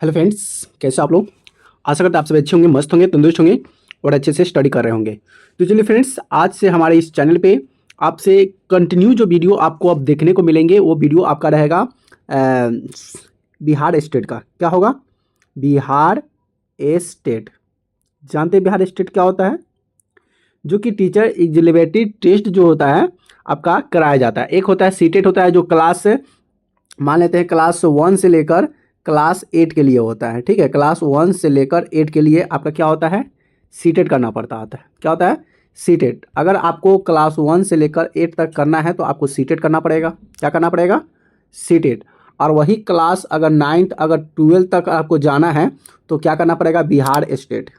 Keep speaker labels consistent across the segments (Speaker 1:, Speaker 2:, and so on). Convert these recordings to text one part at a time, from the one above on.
Speaker 1: Hello friends, कैसे आप लोग। आशा करते हैं आप सब अच्छे होंगे, मस्त होंगे, तंदुरुस्त होंगे और अच्छे से स्टडी कर रहे होंगे। तो चलिए फ्रेंड्स, आज से हमारे इस चैनल पे आपसे कंटिन्यू जो वीडियो आपको अब देखने को मिलेंगे वो वीडियो आपका रहेगा बिहार स्टेट का। क्या होगा? बिहार स्टेट। जानते हैं बिहार स्टेट क्या होता है? जो कि टीचर एलिजिबिलिटी टेस्ट जो होता है आपका कराया जाता है। एक होता है सीटेट होता है, जो क्लास मान लेते हैं क्लास 1 से लेकर क्लास 8 के लिए होता है। ठीक है, क्लास 1 से लेकर 8 के लिए आपका क्या होता है? सीटेट करना पड़ता होता है। क्या होता है? सीटेट। अगर आपको क्लास 1 से लेकर 8 तक करना है तो आपको सीटेट करना पड़ेगा। क्या करना पड़ेगा? सीटेट। और वही क्लास अगर 9th अगर 12 तक आपको जाना है तो क्या करना पड़ेगा? बिहार स्टेट।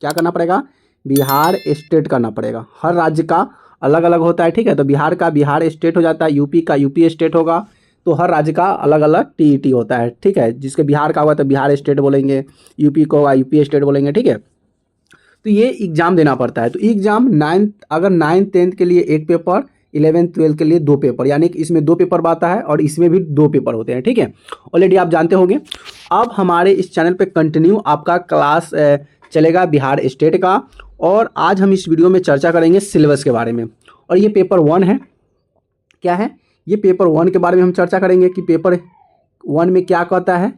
Speaker 1: क्या करना पड़ेगा? बिहार स्टेट करना पड़ेगा। हर राज्य का अलग अलग होता है। ठीक है, तो बिहार का बिहार स्टेट हो जाता है, यूपी का यूपी स्टेट होगा। तो हर राज्य का अलग अलग टीईटी होता है। ठीक है, जिसके बिहार का होगा तो बिहार स्टेट बोलेंगे, यूपी को होगा यूपी स्टेट बोलेंगे। ठीक है, तो ये एग्जाम देना पड़ता है। तो एग्जाम 9th अगर 9th 10th के लिए एक पेपर, 11th 12th के लिए 2 पेपर, यानी कि इसमें 2 पेपर आता है और इसमें भी 2 पेपर होते हैं। ठीक है, ऑलरेडी आप जानते होंगे। अब हमारे इस चैनल पे कंटिन्यू आपका क्लास चलेगा बिहार स्टेट का। और आज हम इस वीडियो में चर्चा करेंगे सिलेबस के बारे में। और ये पेपर 1 है। क्या है? ये पेपर 1 के बारे में हम चर्चा करेंगे कि पेपर 1 में क्या कहता है,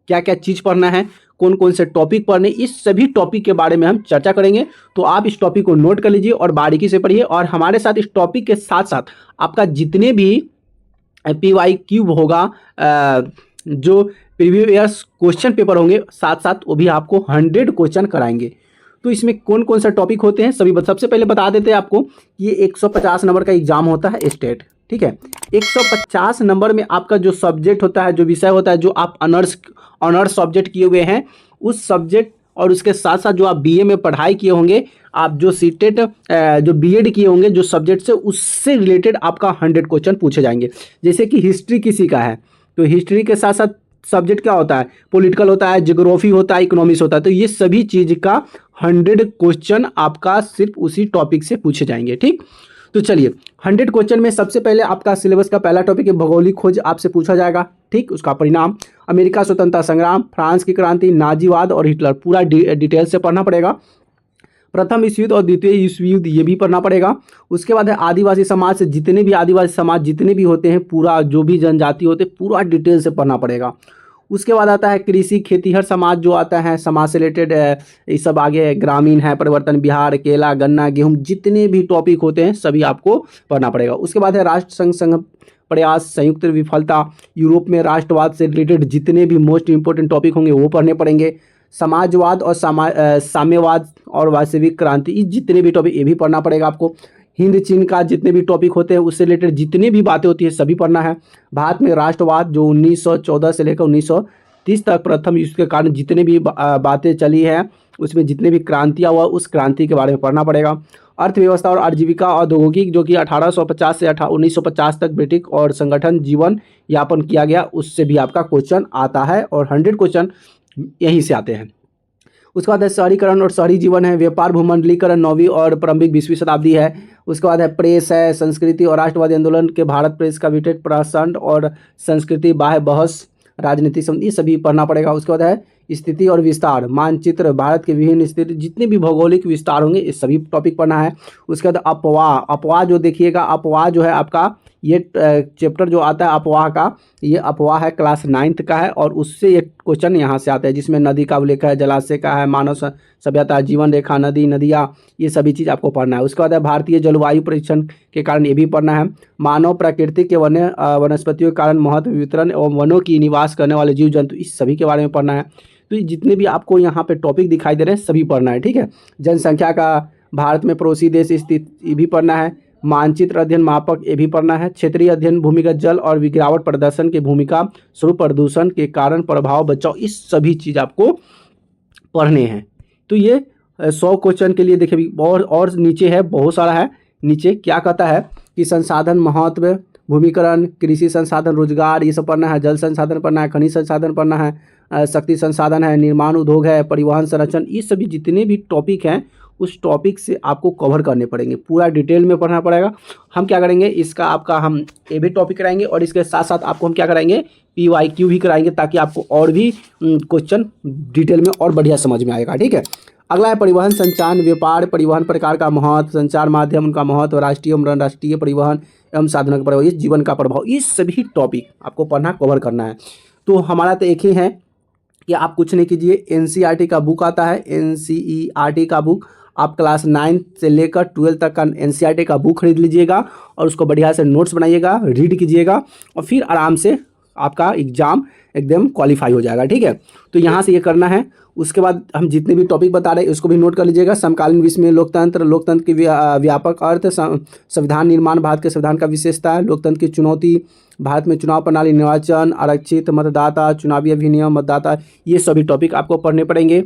Speaker 1: क्या क्या चीज़ पढ़ना है, कौन कौन से टॉपिक पढ़ने, इस सभी टॉपिक के बारे में हम चर्चा करेंगे। तो आप इस टॉपिक को नोट कर लीजिए और बारीकी से पढ़िए। और हमारे साथ इस टॉपिक के साथ साथ आपका जितने भी PYQ होगा, जो प्रीवियस क्वेश्चन पेपर होंगे, साथ साथ वो भी आपको 100 क्वेश्चन कराएंगे। तो इसमें कौन कौन सा टॉपिक होते हैं सभी सबसे पहले बता देते हैं आपको। ये 150 नंबर का एग्जाम होता है स्टेट। ठीक है, 150 नंबर में आपका जो सब्जेक्ट होता है, जो विषय होता है, जो आप ऑनर्स सब्जेक्ट किए हुए हैं उस सब्जेक्ट, और उसके साथ साथ जो आप BA में पढ़ाई किए होंगे, आप जो सीटेट जो BEd किए होंगे जो सब्जेक्ट से, उससे रिलेटेड आपका 100 क्वेश्चन पूछे जाएंगे। जैसे कि हिस्ट्री किसी का है तो हिस्ट्री के साथ साथ सब्जेक्ट क्या होता है? पॉलिटिकल होता है, ज्योग्राफी होता है, इकोनॉमिक्स होता है। तो ये सभी चीज़ का 100 क्वेश्चन आपका सिर्फ उसी टॉपिक से पूछे जाएंगे। ठीक, तो चलिए 100 क्वेश्चन में सबसे पहले आपका सिलेबस का पहला टॉपिक है भौगोलिक खोज, आपसे पूछा जाएगा। ठीक, उसका परिणाम, अमेरिका स्वतंत्रता संग्राम, फ्रांस की क्रांति, नाजीवाद और हिटलर, पूरा डिटेल से पढ़ना पड़ेगा। प्रथम विश्व युद्ध और द्वितीय विश्व युद्ध, ये भी पढ़ना पड़ेगा। उसके बाद है आदिवासी समाज से जितने भी आदिवासी समाज जितने भी होते हैं, पूरा जो भी जनजाति होते हैं, पूरा डिटेल से पढ़ना पड़ेगा। उसके बाद आता है कृषि खेतीहर समाज, जो आता है समाज से रिलेटेड ये सब आगे ग्रामीण है, परिवर्तन, बिहार, केला, गन्ना, गेहूं, जितने भी टॉपिक होते हैं सभी आपको पढ़ना पड़ेगा। उसके बाद है राष्ट्र संघ प्रयास, संयुक्त विफलता, यूरोप में राष्ट्रवाद से रिलेटेड जितने भी मोस्ट इंपोर्टेंट टॉपिक होंगे वो पढ़ने पड़ेंगे। समाजवाद और साम्यवाद और वास्तविक क्रांति, ये जितने भी टॉपिक ये भी पढ़ना पड़ेगा आपको। हिंद चीन का जितने भी टॉपिक होते हैं उससे रिलेटेड जितनी भी बातें होती है सभी पढ़ना है। भारत में राष्ट्रवाद जो 1914 से लेकर 1930 तक प्रथम युद्ध के कारण जितने भी बातें चली है, उसमें जितने भी क्रांतियाँ हुआ उस क्रांति के बारे में पढ़ना पड़ेगा। अर्थव्यवस्था और आजीविका औद्योगिक, जो कि 1850 से 1950 तक ब्रिटिश और संगठन जीवन यापन किया गया, उससे भी आपका क्वेश्चन आता है और 100 क्वेश्चन यहीं से आते हैं। उसके बाद है शहरीकरण और शहरी जीवन है, व्यापार भूमंडलीकरण 9वीं और प्रारंभिक 20वीं शताब्दी है। उसके बाद है प्रेस है, संस्कृति और राष्ट्रवादी आंदोलन के भारत प्रेस का विटेट प्रसंड और संस्कृति बाह्य बहस, राजनीति संबंधी, ये सभी पढ़ना पड़ेगा। उसके बाद है स्थिति और विस्तार, मानचित्र, भारत के विभिन्न स्थिति, जितने भी भौगोलिक विस्तार होंगे ये सभी टॉपिक पढ़ना है। उसके बाद अपवाह, अपवाह जो देखिएगा, अपवाह जो है आपका ये चैप्टर जो आता है अपवाह का, ये अपवाह है क्लास 9th का है और उससे ये क्वेश्चन यहाँ से आता है, जिसमें नदी का उल्लेख है, जलाशय का है, मानव सभ्यता, जीवन रेखा, नदी नदियाँ, ये सभी चीज़ आपको पढ़ना है। उसके बाद है भारतीय जलवायु परीक्षण के कारण, ये भी पढ़ना है। मानव प्रकृति के वनस्पतियों के कारण महत्व, वितरण एवं वनों की निवास करने वाले जीव जंतु, इस सभी के बारे में पढ़ना है। तो ये जितने भी आपको यहाँ पे टॉपिक दिखाई दे रहे हैं सभी पढ़ना है। ठीक है, जनसंख्या का, भारत में पड़ोसी देश स्थित, ये भी पढ़ना है। मानचित्र अध्ययन मापक, ये भी पढ़ना है। क्षेत्रीय अध्ययन, भूमिगत जल और गिरावट प्रदर्शन की भूमिका, स्वरूप प्रदूषण के कारण प्रभाव, बचाव, इस सभी चीज़ आपको पढ़ने हैं। तो ये 100 क्वेश्चन के लिए देखिए और नीचे है, बहुत सारा है। नीचे क्या कहता है कि संसाधन महत्व, भूमिकरण, कृषि संसाधन, रोजगार, ये सब पढ़ना है। जल संसाधन पढ़ना है, खनिज संसाधन पढ़ना है, शक्ति संसाधन है, निर्माण उद्योग है, परिवहन संरक्षण, ये सभी जितने भी टॉपिक हैं उस टॉपिक से आपको कवर करने पड़ेंगे, पूरा डिटेल में पढ़ना पड़ेगा। हम क्या करेंगे, इसका आपका हम ये भी टॉपिक कराएंगे और इसके साथ साथ आपको हम क्या कराएंगे, PYQ भी कराएंगे, ताकि आपको और भी क्वेश्चन डिटेल में और बढ़िया समझ में आएगा। ठीक है, अगला है परिवहन, संचार, व्यापार, परिवहन प्रकार का महत्व, संचार माध्यम उनका महत्व, राष्ट्रीय एवं अंतर्राष्ट्रीय परिवहन एवं साधनों का प्रभाव, जीवन का प्रभाव, ये सभी टॉपिक आपको पढ़ना कवर करना है। तो हमारा तो एक ही है कि आप कुछ नहीं कीजिए, NCERT का बुक आता है, NCERT का बुक आप क्लास 9 से लेकर 12 तक का NCERT का बुक खरीद लीजिएगा और उसको बढ़िया से नोट्स बनाइएगा, रीड कीजिएगा और फिर आराम से आपका एग्जाम एकदम क्वालिफाई हो जाएगा। ठीक है, तो यहाँ से ये करना है। उसके बाद हम जितने भी टॉपिक बता रहे हैं उसको भी नोट कर लीजिएगा। समकालीन विश्व में लोकतंत्र, लोकतंत्र की व्यापक अर्थ, संविधान निर्माण, भारत के संविधान का विशेषता है, लोकतंत्र की चुनौती, भारत में चुनाव प्रणाली, निर्वाचन, आरक्षित मतदाता, चुनावी अधिनियम, मतदाता, ये सभी टॉपिक आपको पढ़ने पड़ेंगे।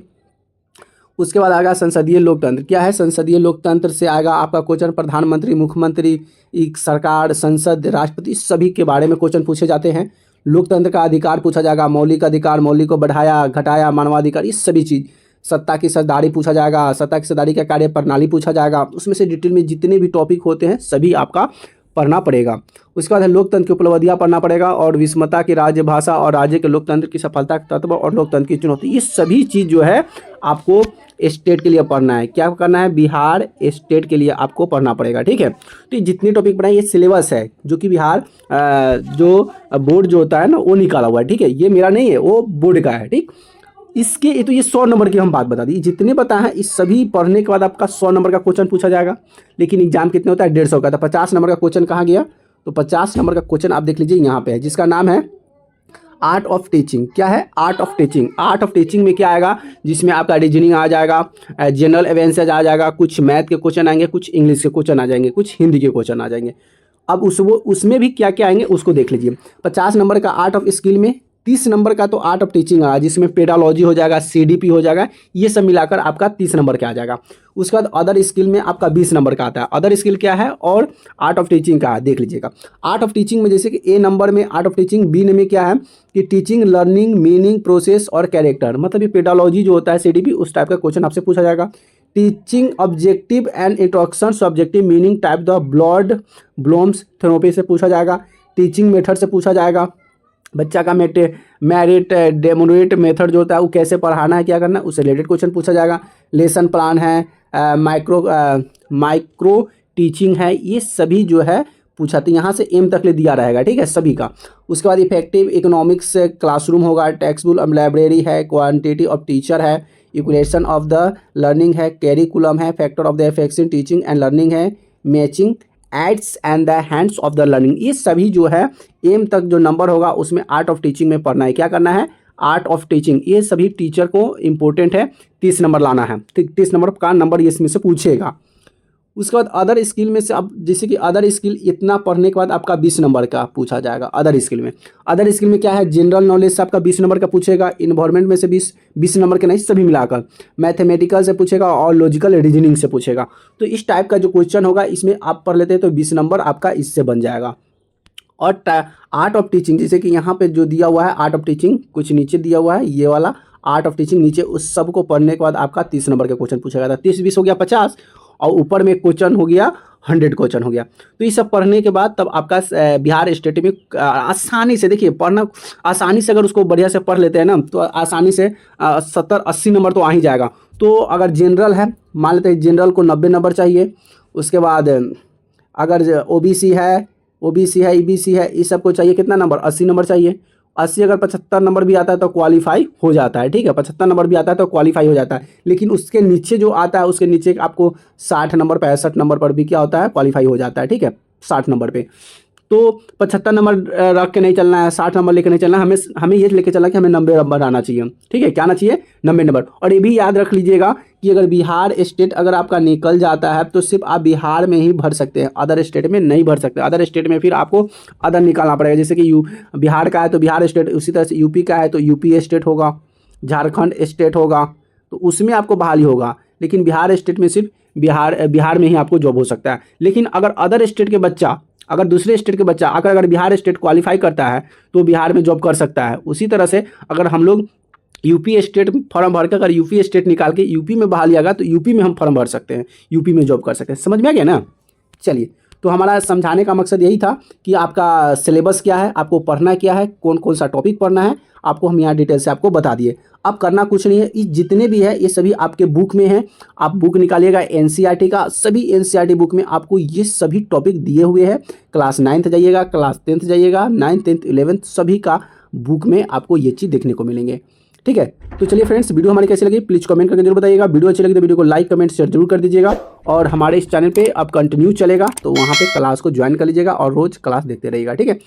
Speaker 1: उसके बाद आएगा संसदीय लोकतंत्र। क्या है संसदीय लोकतंत्र से आएगा आपका क्वेश्चन, प्रधानमंत्री, मुख्यमंत्री, सरकार, संसद, राष्ट्रपति, सभी के बारे में क्वेश्चन पूछे जाते हैं। लोकतंत्र का अधिकार पूछा जाएगा, मौलिक अधिकार, मौलिक को बढ़ाया घटाया, मानवाधिकार, ये सभी चीज़। सत्ता की सरदारी पूछा जाएगा, सत्ता की सरदारी का कार्य प्रणाली पूछा जाएगा। उसमें से डिटेल में जितने भी टॉपिक होते हैं सभी आपका पढ़ना पड़ेगा। उसके बाद लोकतंत्र की उपलब्धियां पढ़ना पड़ेगा और विषमता की राज्य भाषा और राज्य के लोकतंत्र की सफलता के तत्व और लोकतंत्र की चुनौती, ये सभी चीज़ जो है आपको स्टेट के लिए पढ़ना है। क्या करना है, बिहार स्टेट के लिए आपको पढ़ना पड़ेगा। ठीक है, तो जितने टॉपिक पढ़ाए ये सिलेबस है जो कि बिहार जो बोर्ड जो होता है ना वो निकाला हुआ है। ठीक है, ये मेरा नहीं है, वो बोर्ड का है। ठीक, इसके तो ये 100 नंबर की हम बात बता दी, जितने बताए हैं इस सभी पढ़ने के बाद आपका 100 नंबर का क्वेश्चन पूछा जाएगा। लेकिन एग्जाम कितने होता है, 150 का। तो 50 नंबर का क्वेश्चन कहाँ गया, तो 50 नंबर का क्वेश्चन आप देख लीजिए यहाँ पे है, जिसका नाम है आर्ट ऑफ टीचिंग। क्या है, art of teaching. Art of teaching में क्या आएगा, जिसमें आपका रीजनिंग आ जाएगा, जनरल अवेयरनेस आ जाएगा, कुछ मैथ के क्वेश्चन आएंगे, कुछ इंग्लिश के क्वेश्चन आ जाएंगे, कुछ हिंदी के क्वेश्चन आ जाएंगे। अब उसमें भी क्या क्या आएंगे उसको देख लीजिए। 50 नंबर का आर्ट ऑफ स्किल में 30 नंबर का तो आर्ट ऑफ टीचिंग आ, जिसमें पेडालॉजी हो जाएगा, CDP हो जाएगा, ये सब मिलाकर आपका 30 नंबर का आ जाएगा। उसके बाद अदर स्किल में आपका 20 नंबर का आता है। अदर स्किल क्या है और आर्ट ऑफ टीचिंग का है, देख लीजिएगा। आर्ट ऑफ टीचिंग में जैसे कि A नंबर में आर्ट ऑफ टीचिंग, B में क्या है कि टीचिंग, लर्निंग, मीनिंग, प्रोसेस और कैरेक्टर, मतलब ये पेडालॉजी जो होता है CDP, उस टाइप का क्वेश्चन आपसे पूछा जाएगा। Teaching objective and introduction subjective meaning type the ब्लॉड ब्लोम्स थेरेपी से पूछा जाएगा। टीचिंग मेथड से पूछा जाएगा, बच्चा का मेरिट डेमोरेट मेथड जो होता है वो कैसे पढ़ाना है, क्या करना है, उससे रिलेटेड क्वेश्चन पूछा जाएगा। लेसन प्लान है, माइक्रो टीचिंग है, ये सभी जो है पूछा, तो यहाँ से M तक ले दिया रहेगा। ठीक है, सभी का। उसके बाद इफेक्टिव इकोनॉमिक्स क्लासरूम होगा, टेक्स्ट बुक लाइब्रेरी है, क्वांटिटी ऑफ टीचर है, इक्वेशन ऑफ द लर्निंग है, कैरिकुलम है, factor of the effects in teaching and learning है, matching aids and the hands of the learning, ये सभी जो है M तक जो नंबर होगा उसमें आर्ट ऑफ टीचिंग में पढ़ना है। क्या करना है, आर्ट ऑफ टीचिंग, ये सभी टीचर को इंपॉर्टेंट है, 30 नंबर लाना है। 30 नंबर का नंबर इसमें से पूछेगा। उसके बाद अदर स्किल में से अब जैसे कि अदर स्किल इतना पढ़ने के बाद आपका 20 नंबर का पूछा जाएगा। अदर स्किल में क्या है, जनरल नॉलेज से आपका 20 नंबर का पूछेगा, इन्वायरमेंट में से 20 नंबर के नहीं, सभी मिलाकर, मैथमेटिकल से पूछेगा और लॉजिकल रीजनिंग से पूछेगा। तो इस टाइप का जो क्वेश्चन होगा इसमें आप पढ़ लेते हैं तो 20 नंबर आपका इससे बन जाएगा। और आर्ट ऑफ टीचिंग, जैसे कि यहाँ पे जो दिया हुआ है आर्ट ऑफ टीचिंग, कुछ नीचे दिया हुआ है ये वाला आर्ट ऑफ टीचिंग, नीचे उस सब को पढ़ने के बाद आपका 30 नंबर का क्वेश्चन पूछा जाता है। 30-20 हो गया 50, और ऊपर में क्वेश्चन हो गया 100 क्वेश्चन हो गया। तो ये सब पढ़ने के बाद तब आपका बिहार स्टेट में आसानी से, देखिए पढ़ना आसानी से, अगर उसको बढ़िया से पढ़ लेते हैं ना तो आसानी से 70-80 नंबर तो आ ही जाएगा। तो अगर जनरल है, मान लेते हैं जनरल को 90 नंबर चाहिए। उसके बाद अगर OBC है, EBC है, इस सबको चाहिए कितना नंबर, 80 नंबर चाहिए। 80 अगर 75 नंबर भी आता है तो क्वालिफाई हो जाता है। ठीक है, 75 नंबर भी आता है तो क्वालिफाई हो जाता है। लेकिन उसके नीचे जो आता है उसके नीचे आपको 60 नंबर 65 नंबर पर भी क्या होता है, क्वालिफाई हो जाता है। ठीक है, 60 नंबर पे तो 75 नंबर रख के नहीं चलना है, 60 नंबर लेके नहीं चलना है, हमें ये लेके चलना कि हमें 90 नंबर आना चाहिए। ठीक है, क्या आना चाहिए, 90 नंबर। और ये भी याद रख लीजिएगा कि अगर बिहार स्टेट अगर आपका निकल जाता है तो सिर्फ आप बिहार में ही भर सकते हैं, अदर स्टेट में नहीं भर सकते। अदर स्टेट में फिर आपको अदर निकालना पड़ेगा। जैसे कि बिहार का है तो बिहार स्टेट, उसी तरह से यूपी का है तो यूपी स्टेट होगा, झारखंड स्टेट होगा, तो उसमें आपको बहाली होगा। लेकिन बिहार स्टेट में सिर्फ बिहार में ही आपको जॉब हो सकता है। लेकिन अगर अदर स्टेट के बच्चा, अगर दूसरे स्टेट के बच्चा अगर बिहार स्टेट क्वालिफाई करता है तो बिहार में जॉब कर सकता है। उसी तरह से अगर हम लोग यूपी स्टेट फॉर्म भर के अगर यूपी स्टेट निकाल के यूपी में बहा लिया गया तो यूपी में हम फॉर्म भर सकते हैं, यूपी में जॉब कर सकते हैं। समझ में आ गया ना। चलिए, तो हमारा समझाने का मकसद यही था कि आपका सिलेबस क्या है, आपको पढ़ना क्या है, कौन कौन सा टॉपिक पढ़ना है, आपको हम यहाँ डिटेल से आपको बता दिए। अब करना कुछ नहीं है, ये जितने भी है ये सभी आपके बुक में हैं। आप बुक निकालिएगा एनसीईआरटी का, सभी एनसीईआरटी बुक में आपको ये सभी टॉपिक दिए हुए हैं। क्लास 9th जाइएगा, क्लास 10th जाइएगा, 9th 10th 11th सभी का बुक में आपको ये चीज़ देखने को मिलेंगे। ठीक है, तो चलिए फ्रेंड्स, वीडियो हमारी कैसी लगी प्लीज़ कमेंट करके जरूर बताइएगा। वीडियो अच्छी लगी तो वीडियो को लाइक कमेंट शेयर जरूर कर दीजिएगा। और हमारे इस चैनल पे अब कंटिन्यू चलेगा, तो वहाँ पे क्लास को ज्वाइन कर लीजिएगा और रोज़ क्लास देखते रहिएगा। ठीक है।